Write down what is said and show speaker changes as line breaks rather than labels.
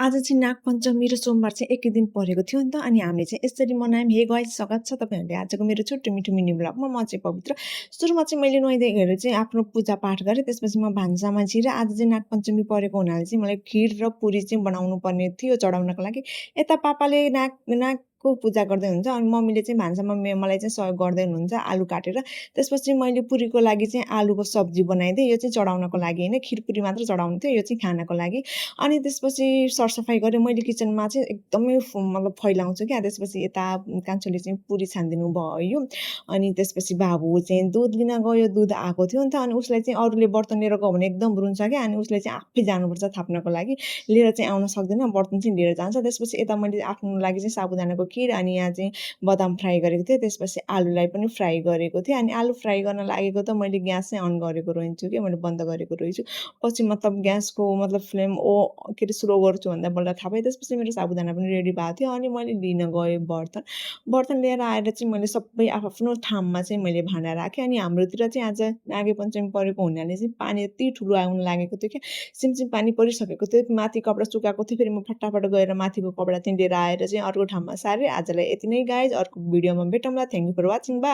आज चाहिँ नागपञ्चमी र सोमबार चाहिँ एकै दिन परेको थियो नि त। अनि हामीले चाहिँ यसरी मनायौँ। हे गाइस, स्वागत छ तपाईँहरूले आजको मेरो छोटो मिठो मिनी ब्लगमा। म चाहिँ पवित्र। सुरुमा चाहिँ मैले नुहाइदिएर चाहिँ आफ्नो पूजापाठ गरेँ। त्यसपछि म भान्सामा छिरेँ। आज चाहिँ नागपञ्चमी परेको हुनाले चाहिँ मलाई खिर र पुरी चाहिँ बनाउनु पर्ने थियो चढाउनको लागि। यता पापाले नागको पूजा गर्दै हुन्छ अनि मम्मीले चाहिँ भान्सामा मलाई चाहिँ सहयोग गर्दै हुनुहुन्छ आलु काटेर। त्यसपछि मैले पुरीको लागि चाहिँ आलुको सब्जी बनाइदिएँ। यो चाहिँ चढाउनको लागि होइन, खिर पुरी मात्र चढाउनु थियो, यो चाहिँ खानको लागि। अनि त्यसपछि सरसफाइ गरेँ मैले किचनमा चाहिँ एकदमै मतलब फैलाउँछु क्या। त्यसपछि यता कान्छोले चाहिँ पुरी छानिदिनु भयो। अनि त्यसपछि बाबु चाहिँ दुध लिन गयो, दुध आएको थियो नि त। अनि उसलाई चाहिँ अरूले बर्तन लिएर गयो भने एकदम रुन्छ क्या। अनि उसले चाहिँ आफै जानुपर्छ थाप्नको लागि, लिएर चाहिँ आउन सक्दैन, बर्तन चाहिँ लिएर जान्छ। त्यसपछि यता मैले आफ्नो लागि चाहिँ साबुदानाको खिर अनि यहाँ चाहिँ बदाम फ्राई गरेको थिएँ। त्यसपछि आलुलाई पनि फ्राई गरेको थिएँ। अनि आलु फ्राई गर्न लागेको त मैले ग्यास चाहिँ अन गरेको रहन्छु क्या, मैले बन्द गरेको रहेछु। पछि मतलब ग्यासको मतलब फ्लेम के अरे स्लो गर्छु भन्दा बल्ल थाहा पाएँ। त्यसपछि मेरो साबुदाना पनि रेडी भएको थियो अनि मैले लिन गएँ बर्तन। बर्तन लिएर आएर चाहिँ मैले सबै आफ्नो ठाउँमा चाहिँ मैले भाँडा राखेँ। अनि हाम्रोतिर चाहिँ आज नागे पञ्चमी परेको हुनाले चाहिँ पानी यति ठुलो आउनु लागेको थियो क्या। सिमसिम पानी परिसकेको थियो, माथि कपडा सुकाएको थियो। फेरि म फटाफट गएर माथिको कपडा चाहिँ लिएर आएर चाहिँ अर्को ठाउँमा सारेँ। आजलाई यति नै गाइज, अर्को भिडियोमा भेटौँला। Thank you for watching, by.